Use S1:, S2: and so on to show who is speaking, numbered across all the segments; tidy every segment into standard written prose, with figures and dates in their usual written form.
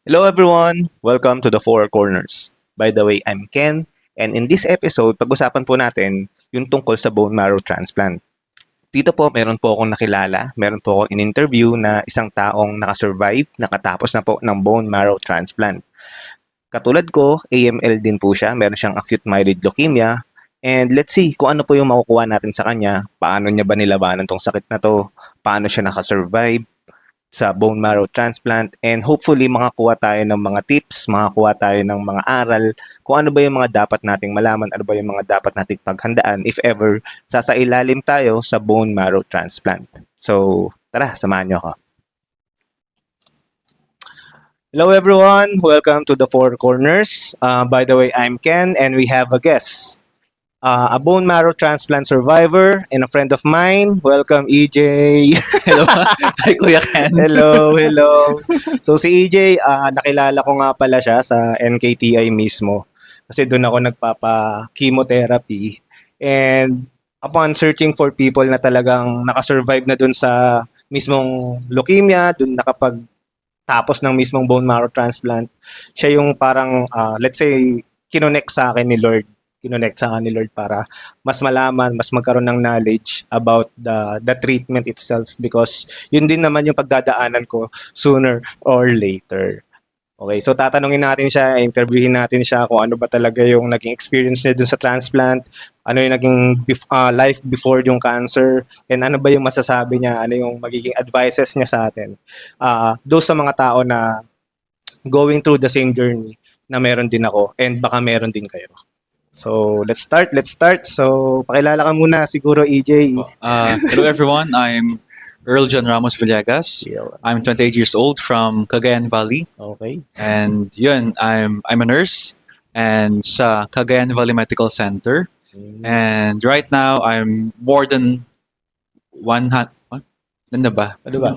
S1: Hello everyone! Welcome to the Four Corners. By the way, I'm Ken, and in this episode, pag-usapan po natin yung tungkol sa bone marrow transplant. Dito po, meron po akong nakilala, meron po akong in-interview na isang taong nakasurvive, nakatapos na po ng bone marrow transplant. Katulad ko, AML din po siya, meron siyang acute myeloid leukemia, and let's see kung ano po yung makukuha natin sa kanya, paano niya ba nilabanan tong sakit na to, paano siya nakasurvive, sa bone marrow transplant, and hopefully makakuha tayo ng mga tips, makakuha tayo ng mga aral kung ano ba yung mga dapat nating malaman, ano ba yung mga dapat nating paghandaan if ever sasailalim tayo sa bone marrow transplant. So, tara, samahan niyo ako. Hello everyone, welcome to the Four Corners. By the way, I'm Ken and we have a guest. A bone marrow transplant survivor and a friend of mine. Welcome, EJ.
S2: Hello. Hi, Kuya Ken.
S1: Hello. So si EJ, nakilala ko nga pala siya sa NKTI mismo. Kasi doon ako nagpapa-chemotherapy. And upon searching for people na talagang nakasurvive na doon sa mismong leukemia, doon nakapagtapos ng mismong bone marrow transplant, siya yung parang, let's say, kinonect sa akin ni Lord. Kinonect sa akin ni Lord para mas malaman, mas magkaroon ng knowledge about the treatment itself because yun din naman yung pagdadaanan ko sooner or later. Okay, so tatanungin natin siya, interviewin natin siya kung ano ba talaga yung naging experience niya dun sa transplant, ano yung naging life before yung cancer, and ano ba yung masasabi niya, ano yung magiging advices niya sa atin. Those sa mga tao na going through the same journey na meron din ako and baka meron din kayo. So, let's start. So, pakilala ka muna siguro, EJ.
S2: Hello, everyone. I'm Earl John Ramos Villegas.
S1: Yeah.
S2: I'm 28 years old from Cagayan Valley.
S1: Okay.
S2: And yun, I'm a nurse and sa Cagayan Valley Medical Center. And right now, I'm more than 100... Ano ba?
S1: Ano ba?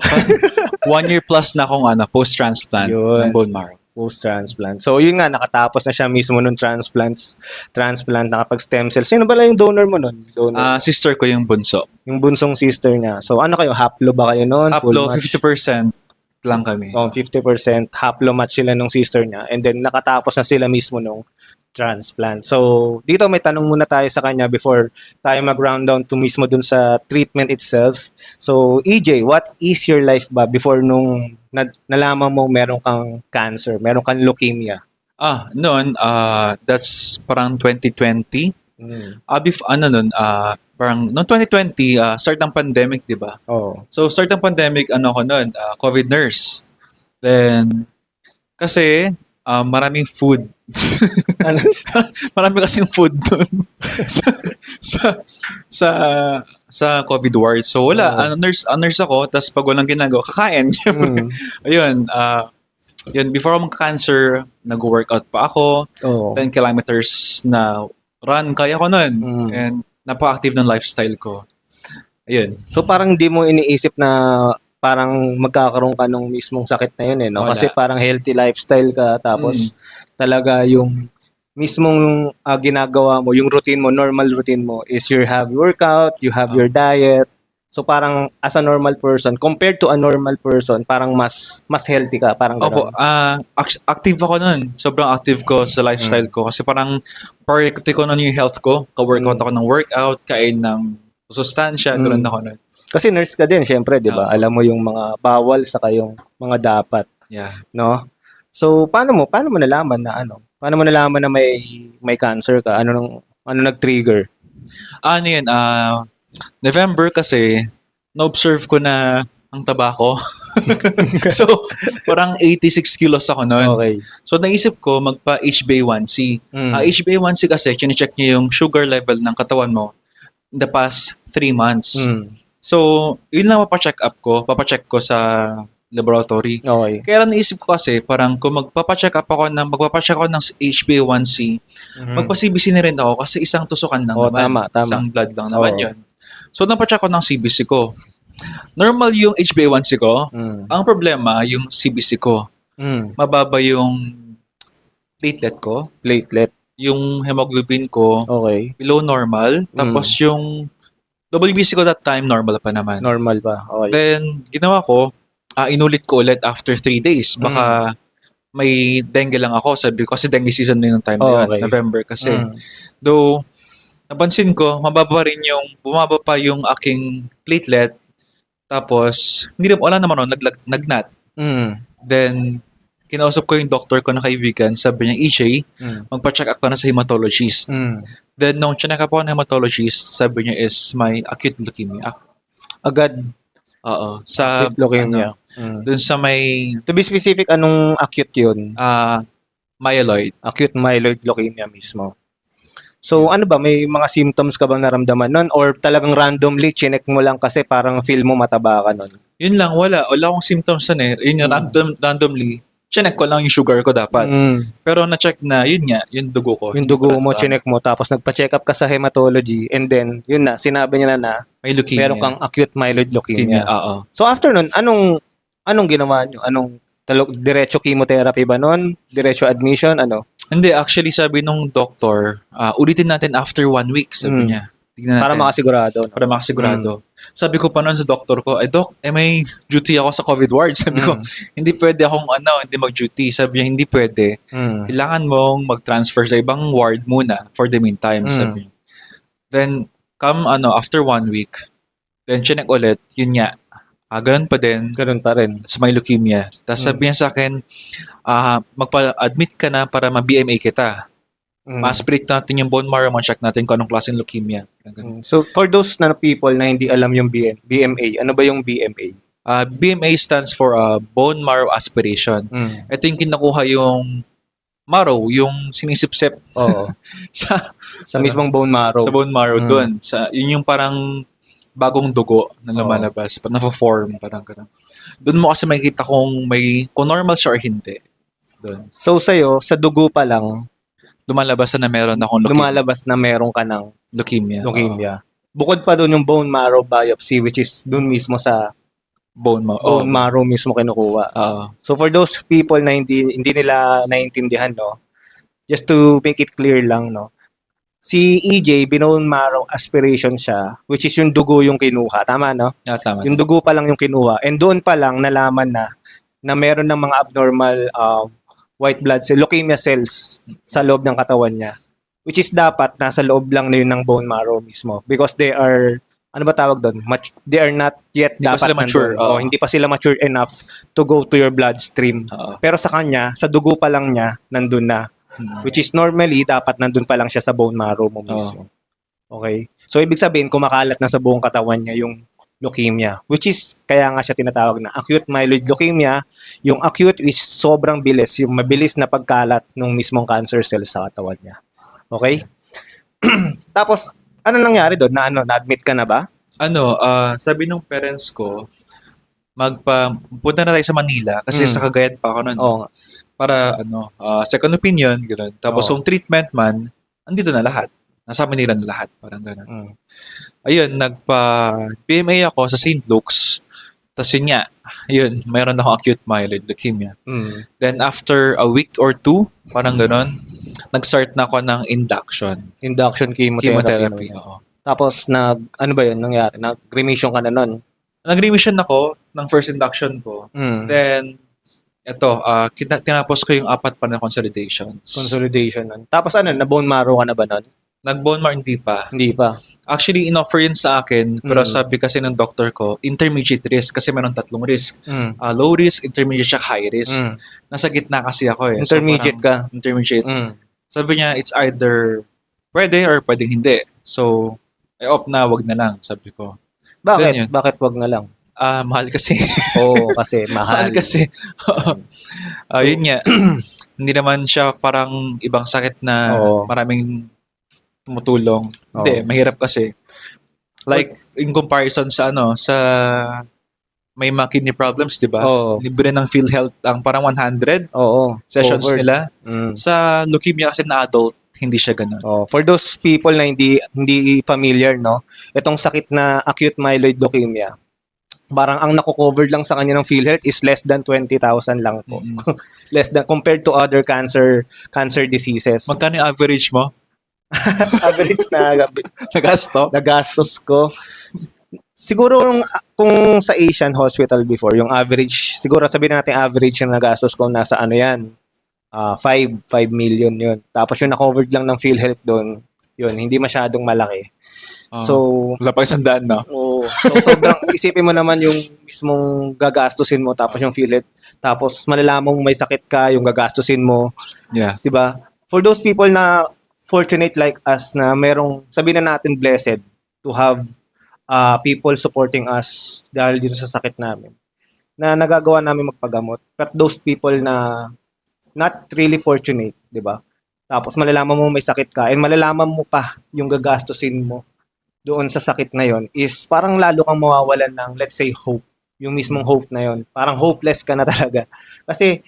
S2: 1 year plus na akong post-transplant
S1: Yun.
S2: ng bone marrow.
S1: Post-transplant. So, yun nga, nakatapos na siya mismo nung transplant, nakapag-stem cells. Sino ba lang yung donor mo nun?
S2: Sister ko yung bunso.
S1: Yung bunsong sister niya. So, ano kayo? Haplo ba kayo nun?
S2: Upload
S1: Full match?
S2: 50% lang kami.
S1: 50%. Haplo match sila nung sister niya. And then, nakatapos na sila mismo nung transplant. So, dito may tanong muna tayo sa kanya before tayo mag-round down to mismo dun sa treatment itself. So, EJ, what is your life ba before nung nalaman mo meron kang cancer, meron kang leukemia?
S2: Noon, that's parang 2020. Parang noong 2020, start ng pandemic, di ba?
S1: Oh.
S2: So, start ng pandemic, ako noon, COVID nurse. Then, kasi, maraming food.
S1: Ano?
S2: Marami kasing food doon sa sa COVID ward. So, wala. Nurse ako, tapos pag walang ginagawa, kakain. Ayun, yun, before ako mag-cancer, nag-workout pa ako. 10 kilometers na run, kaya ko nun. And napaka-active ng lifestyle ko. Ayun.
S1: So parang di mo iniisip na parang magkakaroon ka ng mismong sakit na yun no?
S2: Wala.
S1: Kasi parang healthy lifestyle ka, tapos talaga yung mismong ginagawa mo, yung routine mo, normal routine mo is you have workout, you have your diet. So parang as a normal person, compared to a normal person, parang mas healthy ka, parang
S2: Opo,
S1: gano'n.
S2: active ako nun. Sobrang active ko sa lifestyle ko. Kasi parang priority ko nun yung health ko. Ka-workout ako ng workout, kain ng sustansya, gano'n ako nun.
S1: Kasi nurse ka din, syempre, di ba? Alam mo yung mga bawal sa kayong mga dapat.
S2: Yeah.
S1: No? So, paano mo nalaman na Paano mo nalaman na may cancer ka? Ano nag-trigger?
S2: Yun, November kasi, na-observe ko na ang taba ko. So, parang 86 kilos ako noon.
S1: Okay.
S2: So, naisip ko magpa-HbA1c. HbA1c kasi, chinecheck niya yung sugar level ng katawan mo in the past 3 months. So, yun lang papacheck ko sa laboratory.
S1: Okay.
S2: Kaya naisip ko kasi, parang kung magpapacheck ako ng HbA1c, magpa-CBC na rin ako kasi isang tusukan lang naman.
S1: Tama.
S2: Isang blood lang naman yun. So, napacheck ko ng CBC ko. Normal yung HbA1c ko. Ang problema, yung CBC ko. Mababa yung platelet ko. Yung hemoglobin ko,
S1: Okay.
S2: below normal. Tapos yung WBC ko that time, normal pa naman.
S1: Normal pa. Okay.
S2: Then, ginawa ko, inulit ko ulit after 3 days. Baka may dengue lang ako. Sabi ko, kasi dengue season na yung time na yun,
S1: Okay.
S2: November kasi.
S1: Mm.
S2: Though, napansin ko, bumaba pa yung aking platelet. Tapos, wala naman ako, nagnat.
S1: Mm.
S2: Then, kinausap ko yung doctor ko na kaibigan. Sabi niya, EJ, magpa-check up ka na sa hematologist.
S1: Mm.
S2: Then, nung chinek up ako ng hematologist, sabi niya is may acute leukemia.
S1: Agad.
S2: Oo. Sa,
S1: Acute leukemia.
S2: dun sa may
S1: To be specific, anong acute yun?
S2: myeloid.
S1: Acute myeloid leukemia mismo. So, ano ba? May mga symptoms ka bang naramdaman nun? Or talagang randomly, chinek mo lang kasi parang feel mo mataba ka nun?
S2: Yun lang, wala akong symptoms na Yun yung randomly, chinek ko lang yung sugar ko dapat. Pero na-check na, yun nga, yung dugo ko.
S1: Yung dugo mo, chinek mo, tapos nagpa-check up ka sa hematology, and then, yun na, sinabi niya na
S2: may leukemia.
S1: meron kang acute myeloid leukemia.
S2: Oo.
S1: So, after nun, anong ginawa nyo? Diretso chemotherapy ba nun? Diretso admission? Ano?
S2: Hindi, actually, sabi nung doctor, ulitin natin after 1 week, sabi niya. Tignan natin.
S1: Para makasigurado. No?
S2: Para makasigurado. Sabi ko pa noon sa doktor ko, Doc, may duty ako sa COVID ward. Sabi ko, hindi pwede akong hindi mag-duty. Sabi niya, hindi pwede. Kailangan mong mag-transfer sa ibang ward muna for the meantime, sabi niya. Then, after 1 week, then chinek ulit, yun nga, ganun pa din.
S1: Ganun pa rin.
S2: Sa may leukemia. Tapos sabi niya sa akin, magpa-admit ka na para ma-BMA kita. Ma-aspirate natin yung bone marrow, ma-check natin kung anong klaseng leukemia.
S1: So, for those people na hindi alam yung BMA, ano ba yung BMA?
S2: BMA stands for bone marrow aspiration. Ito yung kinukuha yung marrow, yung sinisipsip
S1: sa mismong bone marrow.
S2: Sa bone marrow doon. Yun yung parang bagong dugo na lumalabas. Na-form, parang gano'n. Doon mo kasi makikita kung normal siya or hindi. Doon.
S1: So, sa'yo, sa dugo pa lang,
S2: lumalabas na meron akong leukemia.
S1: Lumalabas na meron ka ng
S2: leukemia.
S1: Bukod pa doon yung bone marrow biopsy, which is doon mismo sa
S2: bone
S1: marrow mismo kinukuha. So for those people na hindi nila naiintindihan, no, just to make it clear lang, no, si EJ, bone marrow aspiration siya, which is yung dugo yung kinuha. Tama, no?
S2: Tama.
S1: Yung dugo pa lang yung kinuha. And doon pa lang nalaman na meron ng mga abnormal white blood cell, leukemia cells sa loob ng katawan niya. Which is dapat nasa loob lang na yun ng bone marrow mismo. Because they are, ano ba tawag doon? They are not yet
S2: hindi
S1: dapat
S2: mature.
S1: hindi pa sila mature enough to go to your bloodstream. Pero sa kanya, sa dugo pa lang niya, nandun na. Which is normally, dapat nandun pa lang siya sa bone marrow mo mismo. Okay? So, ibig sabihin, kumakalat na sa buong katawan niya yung leukemia, which is, kaya nga siya tinatawag na acute myeloid leukemia. Yung acute is sobrang bilis, yung mabilis na pagkalat ng mismong cancer cells sa katawan niya. Okay? Tapos, ano nangyari doon? Na-admit ka na ba?
S2: Sabi nung parents ko, punta na tayo sa Manila kasi sa Cagayan pa ako noon. Para, second opinion, gano'n. Tapos, yung treatment man, andito na lahat. Nasa Manila na lahat. Parang gano'n. Ayun, nagpa-PMA ako sa St. Luke's. Tapos yun, mayroon ako acute myeloid leukemia. Then after a week or 2, parang gano'n, nag-start na ako ng induction.
S1: Induction chemotherapy. Tapos, ano ba yun nangyari? Nag-remission ka na nun?
S2: Nag-remission ako ng first induction ko. Then, tinapos ko yung 4 pa na consolidations.
S1: Consolidation nun. Tapos na-bone marrow ka na ba nun?
S2: Nag-bone marrow, hindi pa.
S1: Hindi pa.
S2: Actually, in-offer yun sa akin, pero sabi kasi ng doctor ko, intermediate risk kasi meron 3 risk. Low risk, intermediate, siya high risk. Nasa gitna kasi ako eh.
S1: Intermediate
S2: so, intermediate. Sabi niya, it's either pwede or pwedeng hindi. So, I-opt na, wag na lang, sabi ko.
S1: Bakit? Bakit wag na lang?
S2: Mahal kasi.
S1: Oo, kasi mahal.
S2: Mahal kasi. Yun nga. Hindi naman siya parang ibang sakit na maraming tumutulong. Hindi, mahirap kasi. Like, in comparison sa may mga kidney problems, di ba? Libre ng PhilHealth ang parang 100 sessions nila. Sa leukemia kasi na adult, hindi siya ganun.
S1: For those people na hindi familiar, no? Itong sakit na acute myeloid leukemia, parang ang nako-cover lang sa kanya ng PhilHealth is less than 20,000 lang po. Less than compared to other cancer diseases.
S2: Magkano yung average mo?
S1: Average na nagastos ko. Siguro kung sa Asian hospital before, yung average, siguro sabihin natin average na nagastos ko nasa ano yan, 5 million yun. Tapos yung na-covered lang ng PhilHealth doon, yun, hindi masyadong malaki. So,
S2: wala pa 100, no?
S1: so sobrang isipin mo naman yung mismong gagastusin mo tapos yung PhilHealth. Tapos malalaman mo may sakit ka, yung gagastusin mo.
S2: Yeah.
S1: 'Di ba? For those people na fortunate like us na merong, sabihin na natin blessed to have people supporting us dahil dito sa sakit namin, na nagagawa namin magpagamot. But those people na not really fortunate, 'di ba? Tapos malalaman mo may sakit ka and malalaman mo pa yung gagastusin mo doon sa sakit na yon, is parang lalo kang mawawalan ng, let's say, hope. Yung mismong hope na yon, parang hopeless ka na talaga. Kasi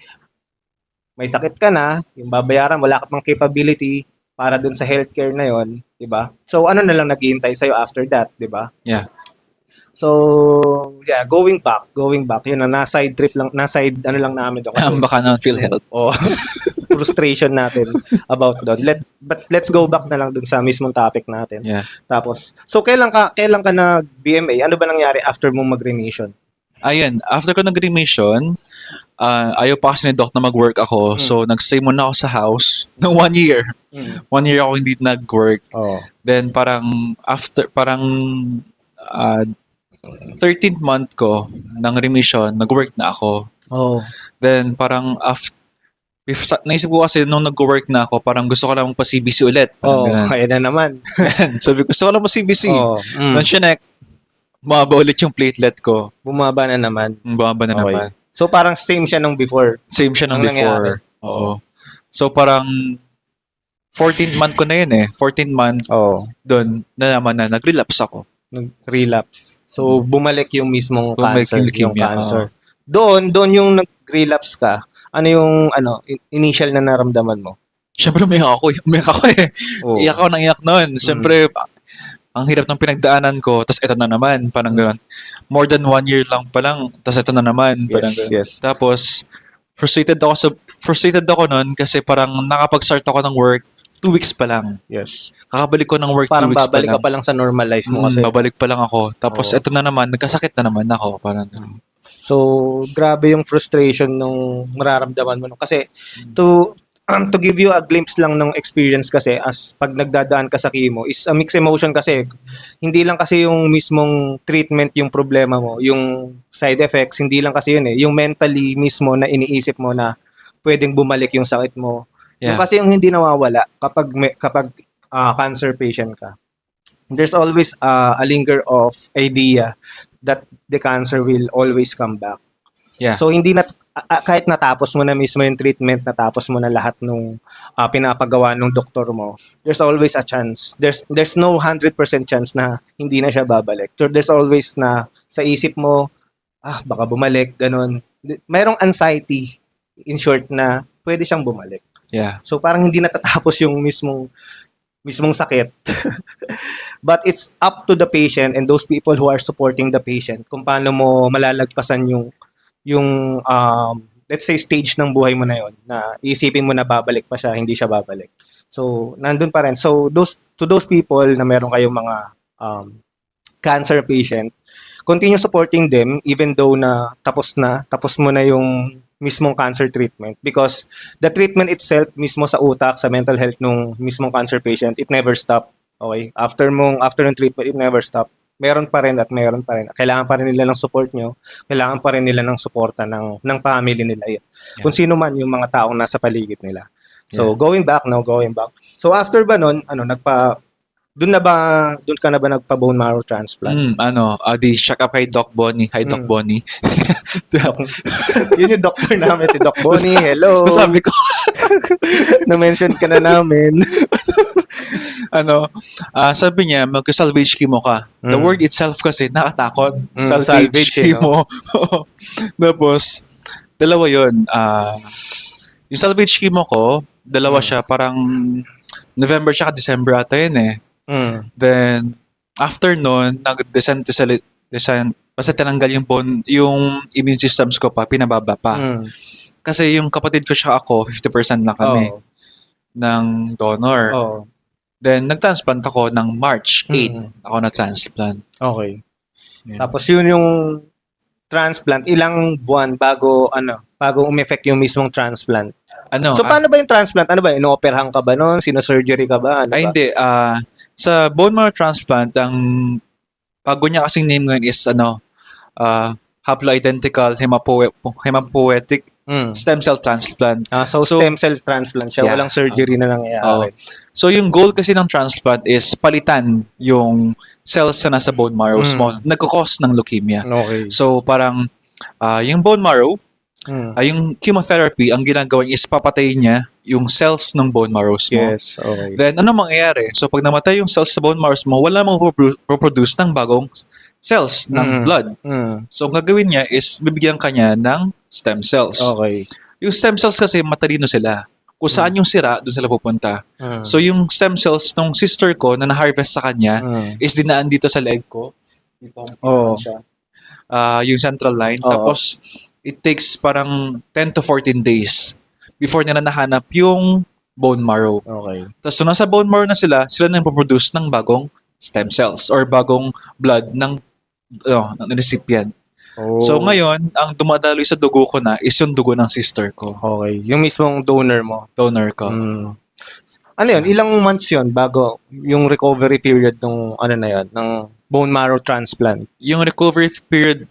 S1: may sakit ka na, yung babayaran, wala ka pang capability para doon sa healthcare na yon, 'di ba? So ano na lang naghihintay sa'yo after that, 'di ba?
S2: Yeah.
S1: So, yeah, going back, yun na side trip lang, side ano lang namin doon.
S2: Baka na PhilHealth.
S1: Frustration natin about doon. But let's go back na lang doon sa mismong topic natin.
S2: Yeah.
S1: Tapos, so kailan ka nag-BMA? Ano ba nangyari after mong mag-remission?
S2: Ayun, after ko nag-remission, ayaw pa kasi ni Doc na mag-work ako. So, nag-stay muna ako sa house ng 1 year. 1 year ako hindi nag-work. Then, parang 13th month ko ng remission, nag-work na ako. Then, parang naisip ko kasi nung nag-work na ako, parang gusto ko lang magpa-CBC ulit.
S1: Kaya na naman.
S2: Sabi ko, gusto ko lang magpa-CBC. Nung chinek, bumaba ulit yung platelet ko.
S1: Bumaba na naman.
S2: Naman.
S1: So, parang same siya nung before.
S2: Same siya nung before.
S1: Nangyari.
S2: Oo. So, parang 14th month ko na yun eh. 14th month, doon na naman na nag-relapse ako.
S1: Nag-relapse. So, bumalik yung mismong cancer. Yung cancer. Doon yung nag-relapse ka, ano yung initial na naramdaman mo?
S2: Siyempre, umiyak ako eh. Iyak ako nang iyak noon. Siyempre, ang hirap ng pinagdaanan ko, tapos ito na naman, parang gano'n. More than 1 year lang pa lang, tapos ito na naman.
S1: Yes.
S2: Tapos, frustrated ako noon kasi parang nakapag-start ako ng work 2 weeks pa lang.
S1: Yes.
S2: Kakabalik ko ng work 2 weeks pa lang.
S1: Parang babalik ka pa lang sa normal life mo kasi.
S2: Babalik pa lang ako. Tapos ito na naman, nagkasakit na naman ako. Parang
S1: so, grabe yung frustration nung mararamdaman mo. Kasi, to give you a glimpse lang ng experience kasi as pag nagdadaan ka sa chemo is a mixed emotion kasi hindi lang kasi yung mismong treatment yung problema mo, yung side effects, hindi lang kasi yun eh. Yung mentally mismo na iniisip mo na pwedeng bumalik yung sakit mo. Yung kasi yung hindi nawawala kapag cancer patient ka. There's always a linger of idea that the cancer will always come back.
S2: Yeah.
S1: So hindi na kahit natapos mo na mismo yung treatment, natapos mo na lahat nung pinapagawa ng doktor mo, there's always a chance. There's no 100% chance na hindi na siya babalik. So there's always na sa isip mo, baka bumalik, ganun. Mayroong anxiety, in short, na pwede siyang bumalik.
S2: Yeah.
S1: So parang hindi natatapos yung mismong sakit. But it's up to the patient and those people who are supporting the patient kung paano mo malalagpasan yung let's say stage ng buhay mo na yon, na isipin mo na babalik pa siya, hindi siya babalik. So nandun pa rin. So to those people na meron kayong mga cancer patient, continue supporting them even though na tapos mo na yung mismong cancer treatment, because the treatment itself mismo sa utak, sa mental health nung mismong cancer patient, it never stop. Okay? After ng treatment, it never stop. Meron pa rin. Kailangan pa rin nila ng support nyo. Kailangan pa rin nila ng suporta ng family nila. Yeah. Kung sino man yung mga taong nasa paligid nila. So, going back. So, after ba nun, doon ka na ba nagpa-bone marrow transplant?
S2: Di check up kay Doc Bonnie. Hi, Doc Bonnie.
S1: Yun yung doctor namin, si Doc Bonnie. Hello.
S2: Sabi ko.
S1: Na-mention ka na namin.
S2: Sabi niya, mag-salvage chemo ka. The word itself kasi nakatakot. Salvage chemo. Tapos, dalawa yun. Yung salvage chemo ko, dalawa siya, parang November tsaka December ata yun eh. Then, after nun, nag-descent, basta tinanggal yung immune systems ko pa, pinababa pa. Kasi yung kapatid ko siya ako, 50% lang kami ng donor. Then, nag-transplant ako ng March 8. Ako na-transplant.
S1: Okay. Yeah. Tapos yun yung transplant, ilang buwan bago umeffect yung mismong transplant?
S2: Ano,
S1: So, paano ba yung transplant? Ano ba? Inooperahan ka ba nun? Sino-surgery ka ba? Ano ba?
S2: hindi. Sa bone marrow transplant, ang bago niya kasing name ngayon is haploidentical hematopoietic
S1: Mm.
S2: stem cell transplant.
S1: So, stem cell transplant siya.
S2: Yeah.
S1: Walang surgery na nangyayari.
S2: So yung goal kasi ng transplant is palitan yung cells na nasa bone marrows mo, nagkakos ng leukemia.
S1: Okay.
S2: So parang yung bone marrow,
S1: Mm.
S2: yung chemotherapy, ang ginagawa niya is papatayin niya yung cells ng bone marrows mo.
S1: Yes, okay.
S2: Then ano mangyayari? So pag namatay yung cells sa bone marrows mo, wala mang reproduce ng bagong cells ng blood.
S1: Mm.
S2: So ang gagawin niya is bibigyan kanya ng stem cells.
S1: Okay.
S2: Yung stem cells kasi matalino sila. Kung saan yung sira, doon sila pupunta.
S1: Mm.
S2: So yung stem cells nung sister ko na na-harvest sa kanya is dinaan dito sa leg ko. Dito siya. Yung central line. Tapos it takes parang 10 to 14 days before nila nahanap yung bone marrow.
S1: Okay.
S2: Tapos so nasa bone marrow na sila na produce ng bagong stem cells or bagong blood ng recipient. So ngayon, ang dumadaloy sa dugo ko na is yung dugo ng sister ko.
S1: Okay. Yung mismong donor mo.
S2: Donor ko.
S1: Ano yun? Ilang months yun bago yung recovery period ng ng bone marrow transplant?
S2: Yung recovery period,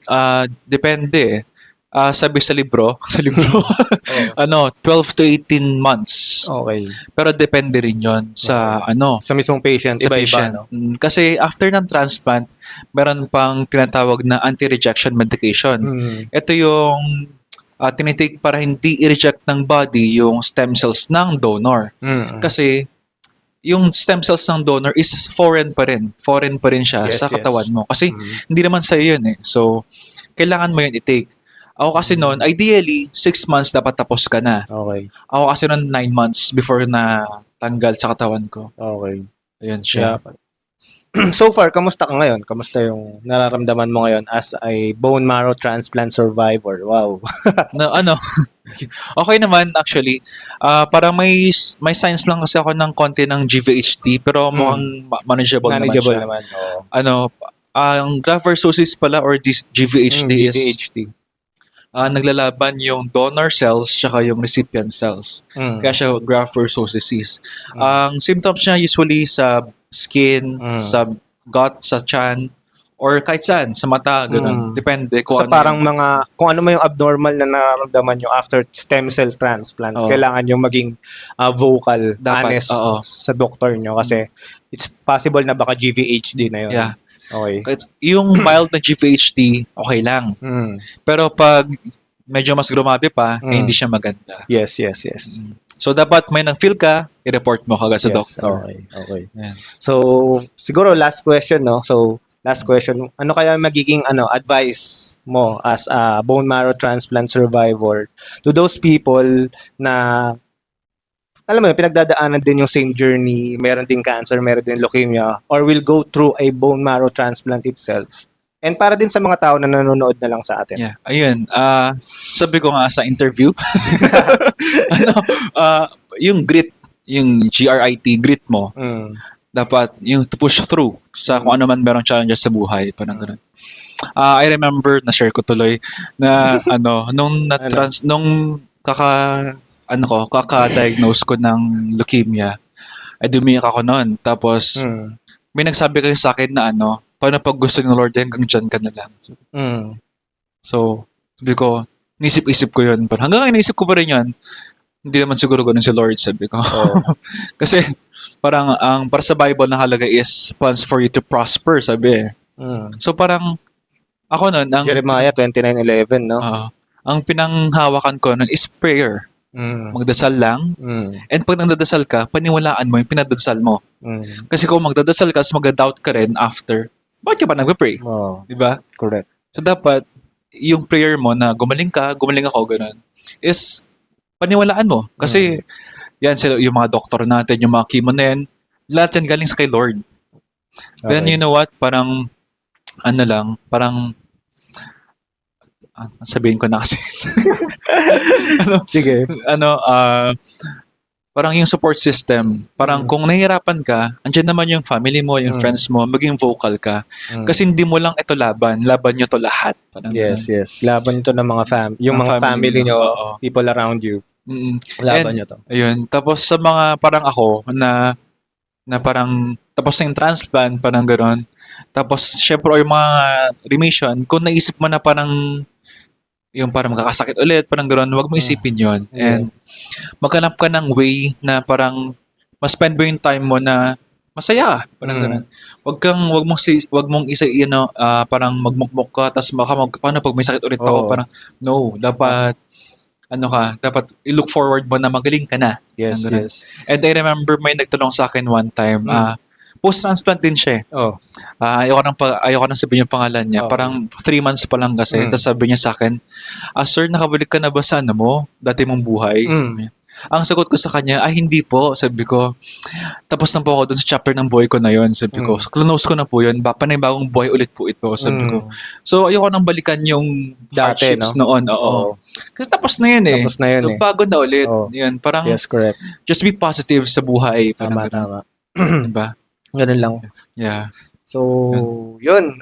S2: depende. Sabi sa libro, 12 to 18 months.
S1: Okay.
S2: Pero depende rin yon sa
S1: Sa mismong patient,
S2: sa
S1: iba-iba,
S2: patient.
S1: no?
S2: Kasi after ng transplant, meron pang tinatawag na anti-rejection medication. Ito yung tinitake para hindi i-reject ng body yung stem cells ng donor. Kasi yung stem cells ng donor is foreign pa rin. Foreign pa rin siya sa katawan mo. Kasi hindi naman sa'yo yun eh. So, kailangan mo yun i-take. Ako kasi noon, ideally, 6 months dapat tapos ka na.
S1: Okay.
S2: Ako kasi noon 9 months before na tanggal sa katawan ko.
S1: Okay.
S2: Ayun siya.
S1: Yeah. So far, kamusta ka ngayon? Kamusta yung nararamdaman mo ngayon as a bone marrow transplant survivor? Wow.
S2: Okay naman actually. Parang may signs lang kasi ako ng konti ng GVHD pero mukhang manageable naman siya.
S1: Naman.
S2: Ang graft-versus-host pala or GVHD is
S1: GVHD.
S2: Naglalaban yung donor cells tsaka yung recipient cells. Kaya siya graft versus disease. Ang symptoms niya usually sa skin, sa gut, sa chan, or kahit saan, sa mata, ganun. Depende kung
S1: so parang kung ano man yung abnormal na nararamdaman nyo after stem cell transplant, kailangan nyo maging vocal, honest sa doktor nyo kasi it's possible na baka GVHD na yun.
S2: Yeah.
S1: Okay.
S2: Yung mild na GVHD, okay lang. Pero pag medyo mas grabe pa, hindi siya maganda.
S1: Yes.
S2: So, dapat may nang-feel ka, i-report mo kagad sa doctor.
S1: Okay.
S2: Yeah.
S1: So, siguro last question, no? So, last question, ano kaya magiging advice mo as a bone marrow transplant survivor to those people na alam mo yun, pinagdadaanan din yung same journey, meron din cancer, meron din leukemia, or will go through a bone marrow transplant itself. And para din sa mga tao na nanonood na lang sa atin.
S2: Yeah, ayun. Sabi ko nga sa interview, yung grit, yung grit mo, dapat yung to push through sa kung ano man merong challenges sa buhay, parang ganun. I remember, na-share ko tuloy, na nung kaka-diagnose ko ng leukemia, ay dumiyak ako noon. Tapos, may nagsabi kayo sa akin na paano pag gusto ng Lord, hanggang dyan ka na lang. So, sabi ko, nisip-isip ko yun. Pero hanggang naisip ko pa rin yun, hindi naman siguro ganun si Lord, sabi ko. Kasi, parang, para sa Bible na halaga is plans for you to prosper, sabi. So, parang, ako noon,
S1: Jeremiah 29:11, no?
S2: Ang pinanghawakan ko noon is prayer. Magdasal lang. And pag nagdadasal ka, paniwalaan mo yung pinadasal mo. Kasi kung magdadasal ka, mag-doubt ka rin after, bakit ka pa nagpa-pray? Diba?
S1: Correct.
S2: So dapat, yung prayer mo na gumaling ako, ganun, is paniwalaan mo. Kasi, yan sila, yung mga doktor natin, yung mga chemo na yan, lahat yan galing sa kay Lord. Then, you know what? Parang, sabihin ko na kasi.
S1: Sige.
S2: Parang yung support system. Parang kung nahihirapan ka, andyan naman yung family mo, yung friends mo, maging vocal ka. Kasi hindi mo lang ito laban nyo to lahat. Parang
S1: yes. Laban ito ng mga yung mga family nyo, people around you. Laban nyo to.
S2: Ayun. Tapos sa mga parang ako na parang tapos na yung transplant, parang gano'n. Tapos syempre yung mga remission, kung naisip mo na parang yung parang magkakasakit ulit, parang gano'n, huwag mo isipin yon. And maghanap ka ng way na parang ma-spend mo yung time mo na masaya, parang gano'n. Wag mong parang magmukmok ka tapos paano pag may sakit ulit ako, parang no, dapat i-look forward mo na magaling ka na.
S1: Yes,
S2: Parang ganun.
S1: yes.
S2: And I remember may nagtanong sa akin one time, post-transplant din siya.
S1: Oh.
S2: Ayoko nang sabihin yung pangalan niya.
S1: Okay.
S2: Parang 3 months pa lang kasi. Tapos sabi niya sa akin, sir, nakabalik ka na ba sa dati mong buhay? Sabi niya. Ang sagot ko sa kanya, hindi po. Sabi ko, tapos na po ako dun sa chapter ng buhay ko na yon. Sabi ko, so close ko na po yun. Panibagong buhay ulit po ito. Sabi ko. So, ayoko nang balikan yung
S1: Dati,
S2: hardships noon. Oo. Kasi tapos na yun eh.
S1: Tapos na yun
S2: so, bago na ulit. Yun, parang,
S1: yes, correct.
S2: just be positive sa buhay. Parang
S1: Tama.
S2: Diba?
S1: Ganun lang.
S2: Yeah.
S1: So, yun.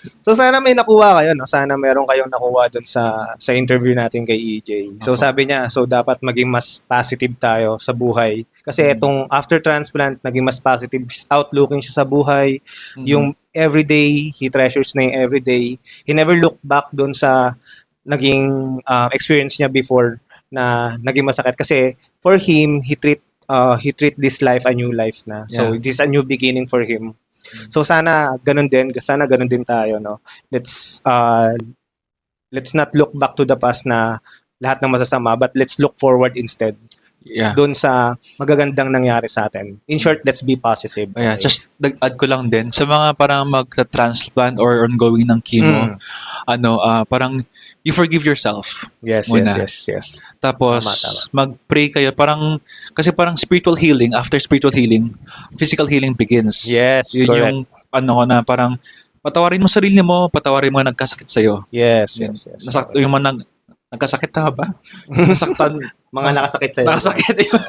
S1: So sana may nakuha kayo, no? Sana meron kayong nakuha dun sa interview natin kay EJ. So sabi niya, so dapat maging mas positive tayo sa buhay. Kasi itong after transplant, naging mas positive outlooking siya sa buhay. Yung everyday, he treasures na yung everyday. He never looked back dun sa naging experience niya before na naging masakit. Kasi for him, he treat this life a new life na. So this is a new beginning for him. So sana ganun din tayo, no. Let's not look back to the past na lahat ng masasama, but let's look forward instead.
S2: Yeah.
S1: Doon sa magagandang nangyari sa atin. In short, let's be positive.
S2: Yeah, just add ko lang din sa mga parang magta-transplant or ongoing ng chemo, parang you forgive yourself.
S1: Yes.
S2: Tapos
S1: Tama.
S2: mag-pray kayo, kasi parang spiritual healing, after spiritual healing, physical healing begins.
S1: Yes,
S2: Yun
S1: correct.
S2: yung na parang patawarin mo sarili mo, patawarin mo nagkasakit sa'yo.
S1: Yes.
S2: Nasakto yung mga nagkasakit na ba? Nasaktan.
S1: Mga nakasakit sa'yo.
S2: Nakasakit yun.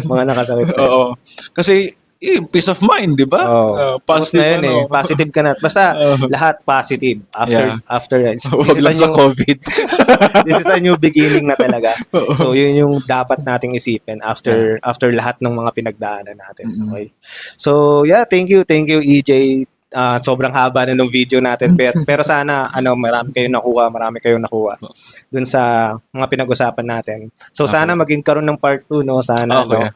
S1: Mga nakasakit sa'yo.
S2: Oo. Kasi, peace of mind, di ba?
S1: Positive na yun Positive ka na. Basta lahat positive. After
S2: Huwag lang sa COVID.
S1: This is a new beginning na talaga. So, yun yung dapat nating isipin after lahat ng mga pinagdaanan natin. Okay? So, thank you EJ. Sobrang haba na ng video natin pero sana marami kayong nakuha dun sa mga pinag-usapan natin. So sana maging karoon ng part 2, no, sana.
S2: Okay.
S1: No?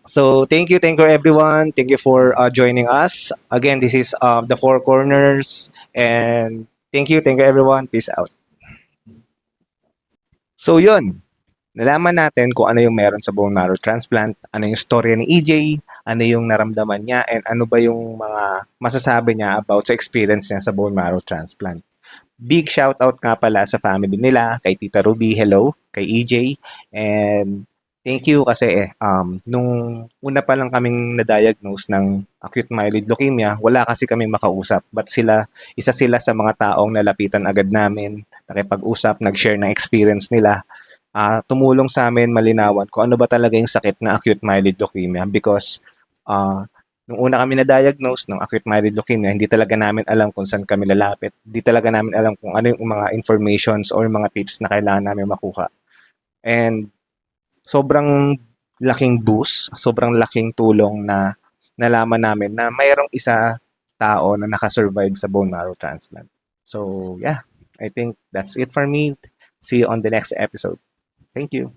S1: So thank you everyone. Thank you for joining us. Again, this is the Four Corners, and thank you everyone. Peace out. So yun, nalaman natin kung ano yung meron sa bone marrow transplant, ano yung storya ni EJ, ano yung naramdaman niya, and ano ba yung mga masasabi niya about sa experience niya sa bone marrow transplant. Big shout out nga pala sa family nila, kay Tita Ruby, hello, kay EJ, and thank you kasi nung una pa lang kaming na-diagnose ng acute myeloid leukemia, wala kasi kaming makausap, but isa sila sa mga taong nalapitan agad namin, nakipag-usap, nag-share ng experience nila. Tumulong sa amin malinawan kung ano ba talaga yung sakit na acute myeloid leukemia, because nung una kami na-diagnose ng acute myeloid leukemia, hindi talaga namin alam kung saan kami lalapit. Hindi talaga namin alam kung ano yung mga informations or mga tips na kailangan namin makuha. And sobrang laking boost, sobrang laking tulong na nalaman namin na mayroong isa tao na nakasurvive sa bone marrow transplant. So, I think that's it for me. See you on the next episode. Thank you.